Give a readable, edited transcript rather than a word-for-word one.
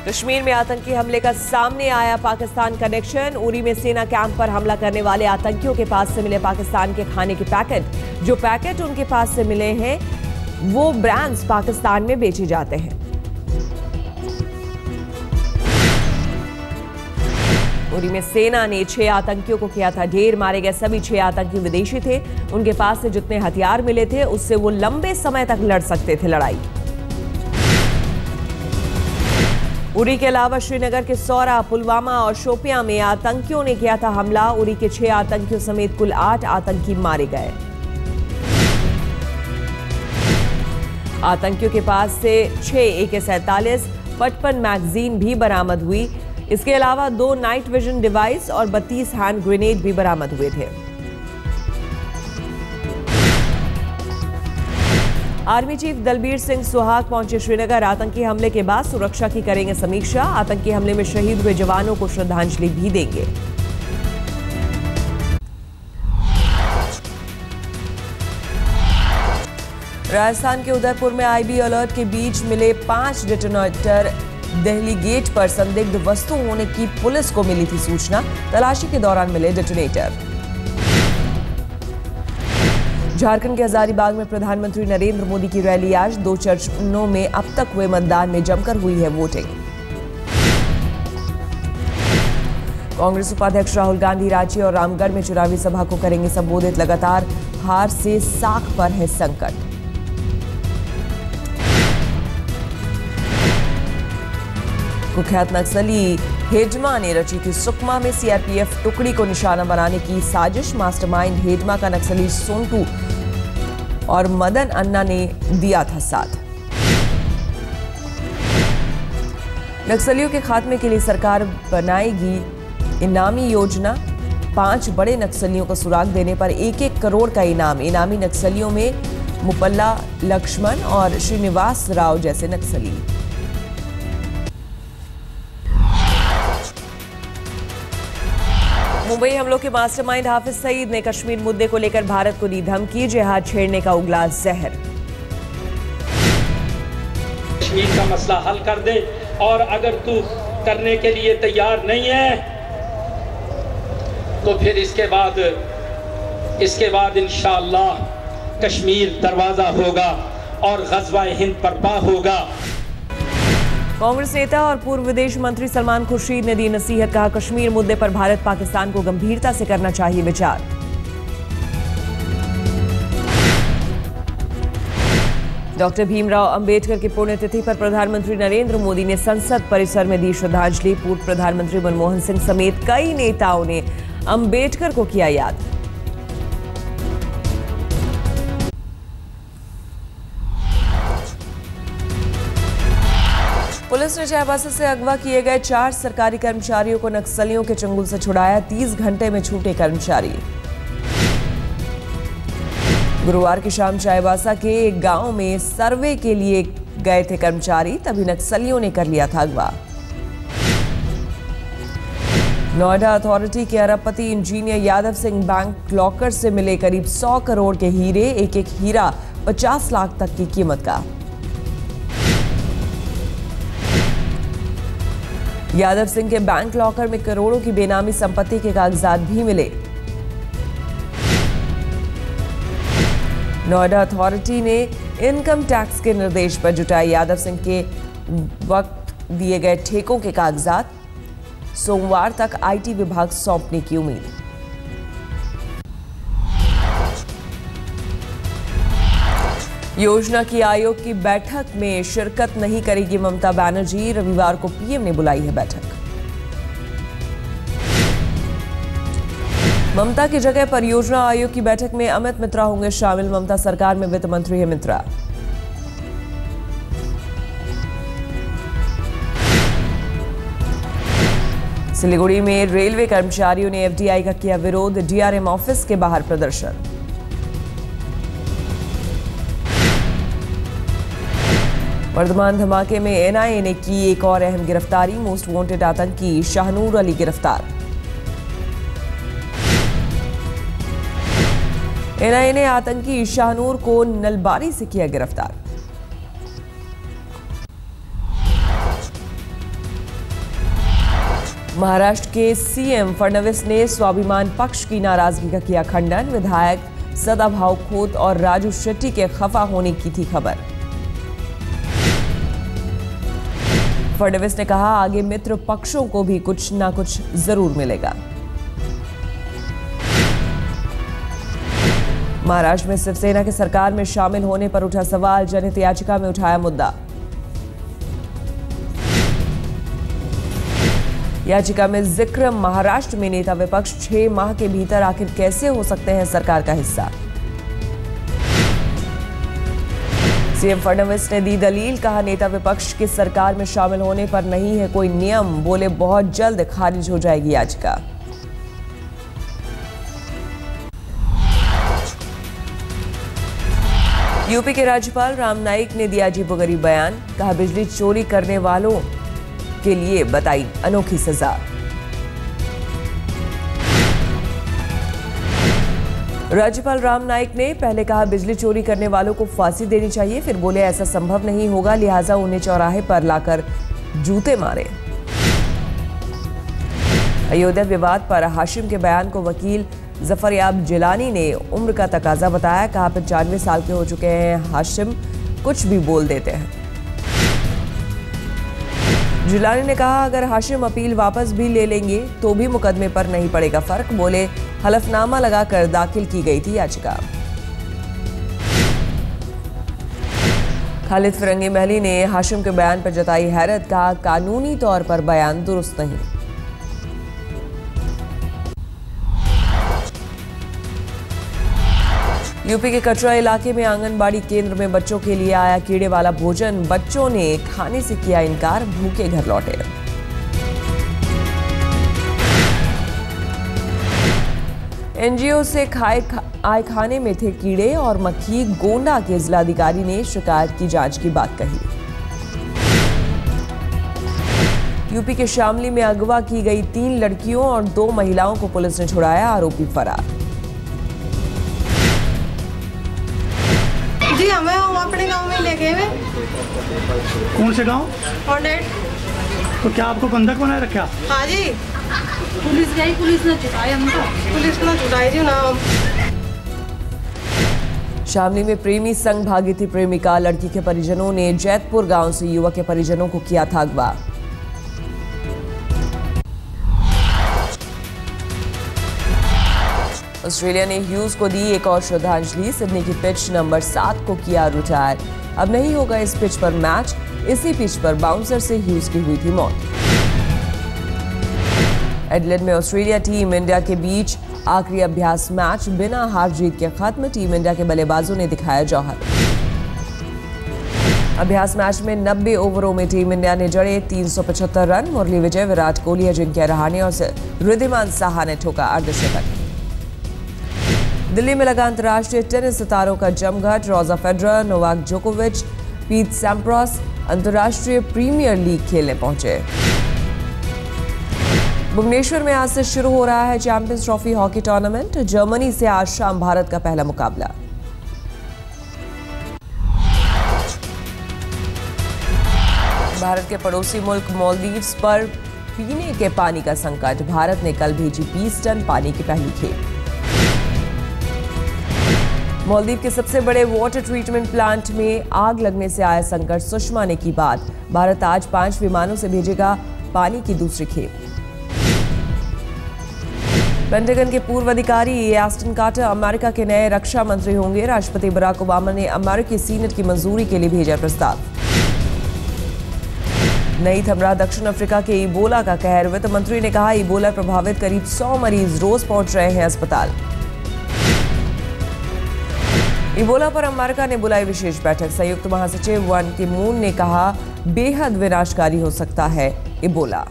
कश्मीर में आतंकी हमले का सामने आया पाकिस्तान कनेक्शन। उरी में सेना कैंप पर हमला करने वाले आतंकियों के पास से मिले पाकिस्तान के खाने के पैकेट। जो पैकेट उनके पास से मिले हैं वो ब्रांड्स पाकिस्तान में बेचे जाते हैं। उरी में सेना ने 6 आतंकियों को किया था ढेर। मारे गए सभी 6 आतंकी विदेशी थे। उनके पास से जितने हथियार मिले थे उससे वो लंबे समय तक लड़ सकते थे लड़ाई। उरी के अलावा श्रीनगर के सौरा, पुलवामा और शोपियां में आतंकियों ने किया था हमला। उरी के 6 आतंकियों समेत कुल 8 आतंकी मारे गए। आतंकियों के पास से 6 AK-47 55 मैगजीन भी बरामद हुई। इसके अलावा 2 नाइट विजन डिवाइस और 32 हैंड ग्रेनेड भी बरामद हुए थे। आर्मी चीफ दलबीर सिंह सुहाग पहुंचे श्रीनगर। आतंकी हमले के बाद सुरक्षा की करेंगे समीक्षा। आतंकी हमले में शहीद हुए जवानों को श्रद्धांजलि भी देंगे। राजस्थान के उदयपुर में आईबी अलर्ट के बीच मिले 5 डिटोनेटर। दिल्ली गेट पर संदिग्ध वस्तु होने की पुलिस को मिली थी सूचना। तलाशी के दौरान मिले डिटोनेटर। झारखंड के हजारीबाग में प्रधानमंत्री नरेंद्र मोदी की रैली आज। 2 चरणों में अब तक हुए मतदान में जमकर हुई है वोटिंग। कांग्रेस उपाध्यक्ष राहुल गांधी रांची और रामगढ़ में चुनावी सभा को करेंगे संबोधित। लगातार हार से साख पर है संकट। कुख्यात नक्सली हेडमा ने रची थी सुकमा में सीआरपीएफ टुकड़ी को निशाना बनाने की साजिश। मास्टरमाइंड हेडमा का नक्सली सोंटू और मदन अन्ना ने दिया था साथ। नक्सलियों के खात्मे के लिए सरकार बनाएगी इनामी योजना। 5 बड़े नक्सलियों को सुराग देने पर 1-1 करोड़ का इनाम। इनामी नक्सलियों में मुपल्ला लक्ष्मण और श्रीनिवास राव जैसे नक्सली। मुंबई हमलों के मास्टरमाइंड हाफिज सईद ने कश्मीर मुद्दे को लेकर भारत को दी धमकी। जिहाद छेड़ने का उगला जहर। कश्मीर का मसला हल कर दे और अगर तू करने के लिए तैयार नहीं है तो फिर इसके बाद इंशाअल्लाह कश्मीर दरवाजा होगा और ग़ज़वा-ए हिंद बर्पा होगा। कांग्रेस नेता और पूर्व विदेश मंत्री सलमान खुर्शीद ने दी नसीहत। कहा कश्मीर मुद्दे पर भारत पाकिस्तान को गंभीरता से करना चाहिए विचार। डॉक्टर भीमराव अंबेडकर की पुण्यतिथि पर प्रधानमंत्री नरेंद्र मोदी ने संसद परिसर में दी श्रद्धांजलि। पूर्व प्रधानमंत्री मनमोहन सिंह समेत कई नेताओं ने अंबेडकर को किया याद। पुलिस ने चाईबासा से अगवा किए गए 4 सरकारी कर्मचारियों को नक्सलियों के चंगुल से छुड़ाया। 30 घंटे में छूटे कर्मचारी। गुरुवार की शाम चाईबासा के एक गांव में सर्वे के लिए गए थे कर्मचारी, तभी नक्सलियों ने कर लिया था अगवा। नोएडा अथॉरिटी के अरबपति engineer Yadav Singh bank locker से मिले करीब 100 करोड़ के हीरे। एक हीरा 50 लाख तक की कीमत का। यादव सिंह के बैंक लॉकर में करोड़ों की बेनामी संपत्ति के कागजात भी मिले। नोएडा अथॉरिटी ने इनकम टैक्स के निर्देश पर जुटाए यादव सिंह के वक्त दिए गए ठेकों के कागजात। सोमवार तक आईटी विभाग सौंपने की उम्मीद। योजना की आयोग की बैठक में शिरकत नहीं करेगी ममता बनर्जी। रविवार को पीएम ने बुलाई है बैठक। ममता की जगह परियोजना आयोग की बैठक में अमित मित्रा होंगे शामिल। ममता सरकार में वित्त मंत्री है मित्रा। सिलीगुड़ी में रेलवे कर्मचारियों ने एफडीआई का किया विरोध। डीआरएम ऑफिस के बाहर प्रदर्शन। वर्धमान धमाके में एनआईए ने की एक और अहम गिरफ्तारी। मोस्ट वांटेड आतंकी शाहनूर अली गिरफ्तार। एनआईए ने आतंकी शाहनूर को नलबारी से किया गिरफ्तार। महाराष्ट्र के सीएम फडणवीस ने स्वाभिमान पक्ष की नाराजगी का किया खंडन। विधायक सदाभाऊ खोत और राजू शेट्टी के खफा होने की थी खबर। फडणवीस ने कहा, आगे मित्र पक्षों को भी कुछ ना कुछ जरूर मिलेगा। महाराष्ट्र में शिवसेना की सरकार में शामिल होने पर उठा सवाल। जनहित याचिका में उठाया मुद्दा। याचिका में जिक्र, महाराष्ट्र में नेता विपक्ष 6 माह के भीतर आखिर कैसे हो सकते हैं सरकार का हिस्सा। सीएम फडणवीस ने दी दलील। कहा, नेता विपक्ष की सरकार में शामिल होने पर नहीं है कोई नियम। बोले, बहुत जल्द खारिज हो जाएगी याचिका। यूपी के राज्यपाल राम नाईक ने दिया अजीबोगरीब बयान। कहा, बिजली चोरी करने वालों के लिए बताई अनोखी सजा। राज्यपाल राम नाईक ने पहले कहा, बिजली चोरी करने वालों को फांसी देनी चाहिए। फिर बोले, ऐसा संभव नहीं होगा, लिहाजा उन्हें चौराहे पर लाकर जूते मारे। अयोध्या विवाद पर हाशिम के बयान को वकील जफरयाब जिलानी ने उम्र का तकाजा बताया। कहा, 95 साल के हो चुके हैं हाशिम, कुछ भी बोल देते हैं। जिलानी ने कहा, अगर हाशिम अपील वापस भी ले लेंगे तो भी मुकदमे पर नहीं पड़ेगा फर्क। बोले, हलफनामा लगाकर दाखिल की गई थी याचिका। खालिद फिरंगी महली ने हाशिम के बयान पर जताई हैरत। कहा, कानूनी तौर पर बयान दुरुस्त नहीं। यूपी के कटरा इलाके में आंगनबाड़ी केंद्र में बच्चों के लिए आया कीड़े वाला भोजन। बच्चों ने खाने से किया इनकार, भूखे घर लौटे। एनजीओ से आए खाने में थे कीड़े और मक्खी। गोंडा के जिलाधिकारी ने शिकायत की जांच की बात कही। यूपी के शामली में अगवा की गई 3 लड़कियों और 2 महिलाओं को पुलिस ने छुड़ाया, आरोपी फरार। जी हमें अपने गांव में ले गए हुए। कौन से गांव? तो क्या आपको बंधक बनाए रखा? हाँ जी, पुलिस गई, पुलिस ने छुड़ाया हमको। पुलिस ने छुड़ाई जी ना। शामली में प्रेमी संग भागी थी प्रेमिका। लड़की के परिजनों ने जैतपुर गांव से युवक के परिजनों को किया था अगवा। ऑस्ट्रेलिया ने ह्यूज को दी एक और श्रद्धांजलि। सिडनी की पिच नंबर 7 को किया रिटायर। अब नहीं होगा इस पिच पर मैच। इसी पिच पर बाउंसर से ह्यूज की हुई थी मौत। एडिलेड में ऑस्ट्रेलिया टीम इंडिया के बीच आखिरी अभ्यास मैच बिना हार जीत के खत्म। टीम इंडिया के बल्लेबाजों ने दिखाया जौहर। अभ्यास मैच में 90 ओवरों में टीम इंडिया ने जड़े 375 रन। मुरली विजय, विराट कोहली, अजिंक्य रहाणे और रिद्धिमान साहा ने ठोका अर्धशतक। दिल्ली में लगा अंतर्राष्ट्रीय टेनिस सितारों का जमघट। रोजर फेडरर, नोवाक जोकोविच, पीट सैम्प्रास अंतर्राष्ट्रीय प्रीमियर लीग खेलने पहुंचे। भुवनेश्वर में आज से शुरू हो रहा है champions trophy hockey tournament. Germany से आज शाम भारत का पहला मुकाबला। भारत के पड़ोसी मुल्क मालदीव्स पर पीने के पानी का संकट। भारत ने कल भेजी 20 टन पानी की पहली खेप। मालदीव के सबसे बड़े वाटर ट्रीटमेंट प्लांट में आग लगने से आया संकट। सुषमा ने की बात। भारत आज 5 विमानों से भेजेगा पानी की दूसरी खेप। पेंटागन के पूर्व अधिकारी एस्टन कार्टर अमेरिका के नए रक्षा मंत्री होंगे। राष्ट्रपति बराक ओबामा ने अमेरिकी सीनेट की मंजूरी के लिए भेजा प्रस्ताव। नहीं थम रहा दक्षिण अफ्रीका के इबोला का कहर। वित्त मंत्री ने कहा, इबोला प्रभावित करीब 100 मरीज रोज पहुंच रहे हैं अस्पताल। इबोला पर अमेरिका ने बुलाई विशेष बैठक। संयुक्त महासचिव वन की मून ने कहा, बेहद विनाशकारी हो सकता है इबोला।